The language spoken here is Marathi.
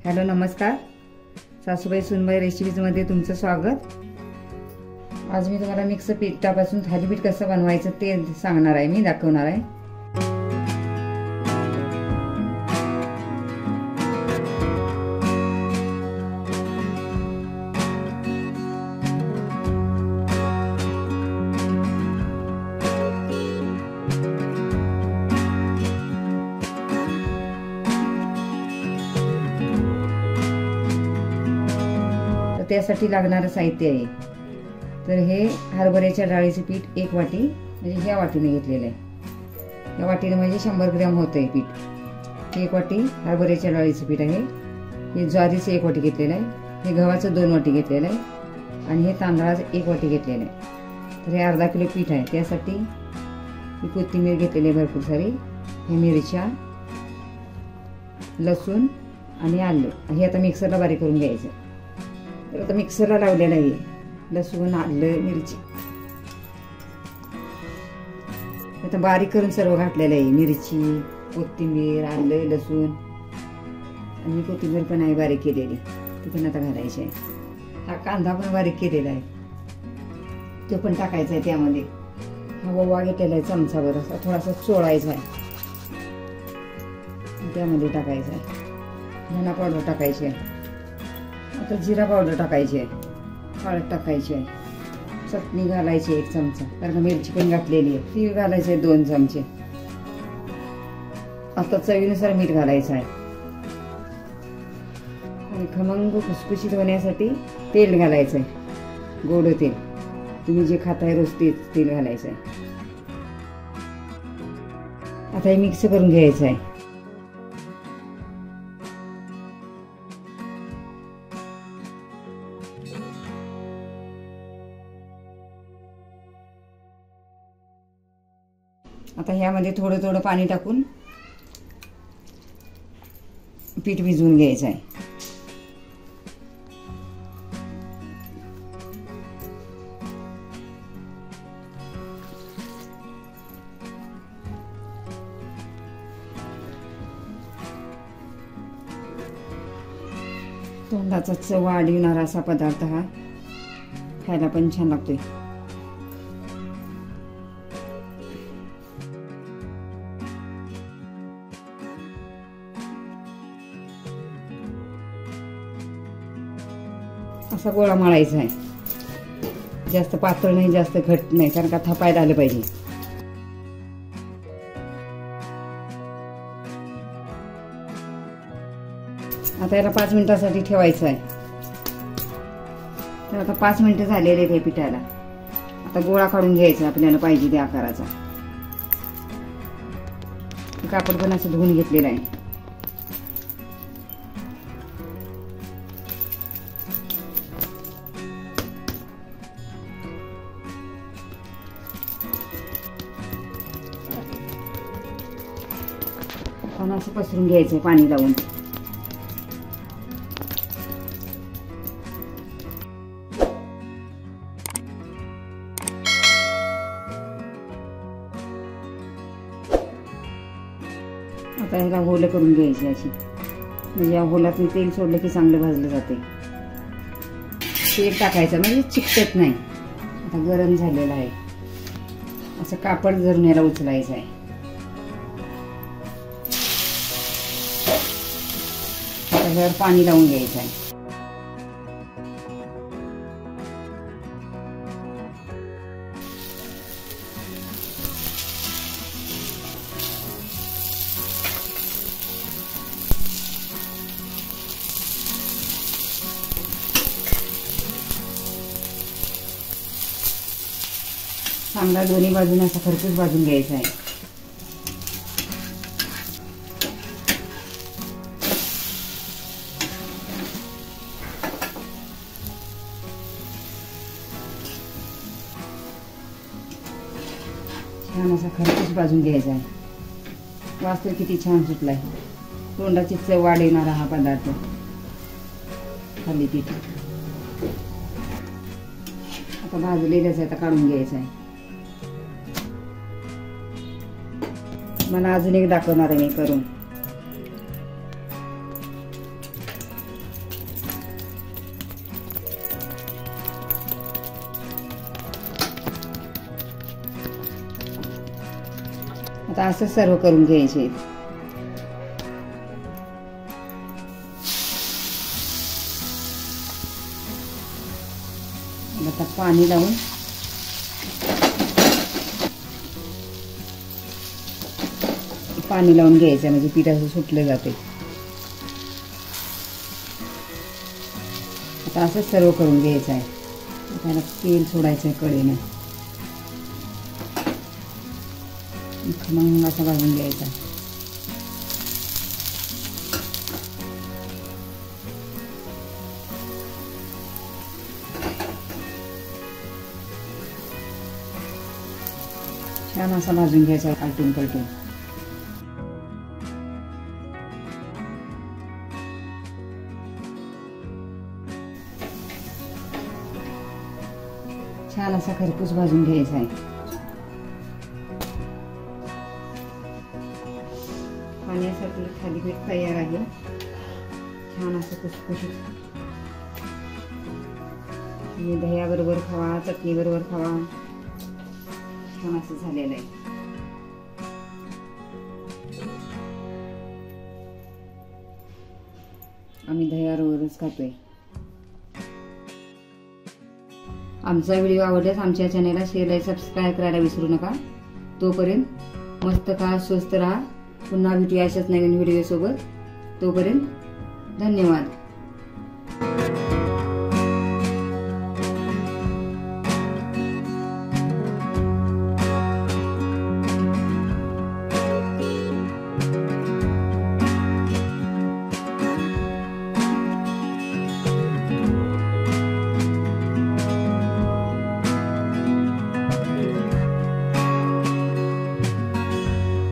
हॅलो नमस्कार, सासूबाई सुनबाई रेसिपीजमध्ये तुमचं स्वागत। आज मी तुम्हाला मिक्स पिठापासून थालीपीठ कसं बनवायचं ते सांगणार आहे, मी दाखवणार आहे। त्यासाठी लागणारं साहित्य आहे, तर हे हरभऱ्याच्या डाळीचे पीठ 1 वाटी, म्हणजे ह्या वाटीने घेतलेलं आहे। या वाटीने म्हणजे 100 ग्रॅम होतं आहे पीठ। 1 वाटी हरभऱ्याच्या डाळीचं पीठ आहे। हे ज्वारीचं 1 वाटी घेतलेलं आहे। हे गव्हाचं 2 वाटी घेतलेलं आहे आणि हे तांदळाचं 1 वाटी घेतलेलं आहे। तर हे अर्धा किलो पीठ आहे। त्यासाठी ही कोथिंबीर घेतलेली आहे भरपूर सारी, हे मिरच्या, लसूण आणि आलं हे आता मिक्सरला बारीक करून घ्यायचं। तर आता मिक्सरला लावलेलं आहे लसूण, आलं, मिरची आता बारीक करून सर्व घातलेलं आहे। मिरची, कोथिंबीर, आलं, लसूण आणि कोथिंबीर पण आहे बारीक केलेली, ती पण आता घालायची आहे। हा कांदा पण बारीक केलेला आहे, तो पण टाकायचा आहे त्यामध्ये। हा ओवा घेतलेला आहे चमचाभर, असा थोडासा चोळायचा आहे, त्यामध्ये टाकायचा आहे। धना पावडर टाकायची आहे, आता जिरा पावडर टाकायची आहे, हळद टाकायची आहे, चटणी घालायची 1 चमचा, कारण मिरची पण घातलेली आहे। तीळ घालायचे 2 चमचे। आता चवीनुसार मीठ घालायचं आहे आणि खमंग खुसखुशीत होण्यासाठी तेल घालायचं आहे, गोड तेल। तुम्ही जे खाताय रोज तेल घालायचं आहे। आता हे मिक्स करून घ्यायचं आहे। आता ह्यामध्ये थोडं थोडं पाणी टाकून पीठ भिजवून घ्यायचं आहे। तोंडाचा चव वाढविणारा असा पदार्थ हा, खायला पण छान लागतोय। असा गोळा मळायचा आहे, जास्त पातळ नाही जास्त घट्ट नाही, कारण का थापायला आलं पाहिजे। आता याला 5 मिनिटासाठी ठेवायचं आहे। तर आता 5 मिनिटं झालेले आहेत पिठाला। आता गोळा काढून घ्यायचा आपल्याला पाहिजे त्या आकाराचा। कापड पण असं धुवून घेतलेलं आहे। आणि असं पसरून घ्यायचं पाणी लावून। आता ह्याला होलं करून घ्यायची अशी, म्हणजे या होलातून तेल सोडलं की चांगलं भाजलं जाते। तेल टाकायचं म्हणजे चिकटत नाही। आता गरम झालेलं आहे, असं कापड धरून याला उचलायचं आहे। त्याच्यावर पाणी लावून घ्यायचं आहे। चांगला दोन्ही बाजूने असा खरपूस भाजून घ्यायचा आहे। छान असा खरपूस भाजून घ्यायचा आहे। वास तर किती छान सुटलाय। तोंडाची चव वाढवणारा हा पदार्थ थालीपीठ। आता भाजलेलंच आहे, आता काढून घ्यायचं आहे। मला अजून एक दाखवणार आहे मी करून। आता असं सर्व करून घ्यायचे. आता पाणी लावून घ्यायचं म्हणजे पीठ असं सुटलं जाते. आता असं सर्व करून घ्यायचं आहे. त्याला तेल सोडायचं आहे कढईने. खमंग असा भाजून घ्यायचा. छान असा भाजून घ्यायचा आलटून पलटून. छान असा खरपूस भाजून घ्यायचा आहे. खाण्यासाठी थालीपीठ तयार आहे. छान असं खुसखुशीत. दह्याबरोबर खावा, चटणी बरोबर खावा. छान असं झालेलं आहे. आम्ही दह्याबरोबरच खातोय. आमचा व्हिडिओ आवडल्यास आमच्या चॅनलला शेअर आणि सबस्क्राईब करायला विसरू नका. तोपर्यंत मस्त खा, स्वस्त राहा. पुन्हा भेटूया अशाच नवीन व्हिडिओ सोबत. तोपर्यंत धन्यवाद.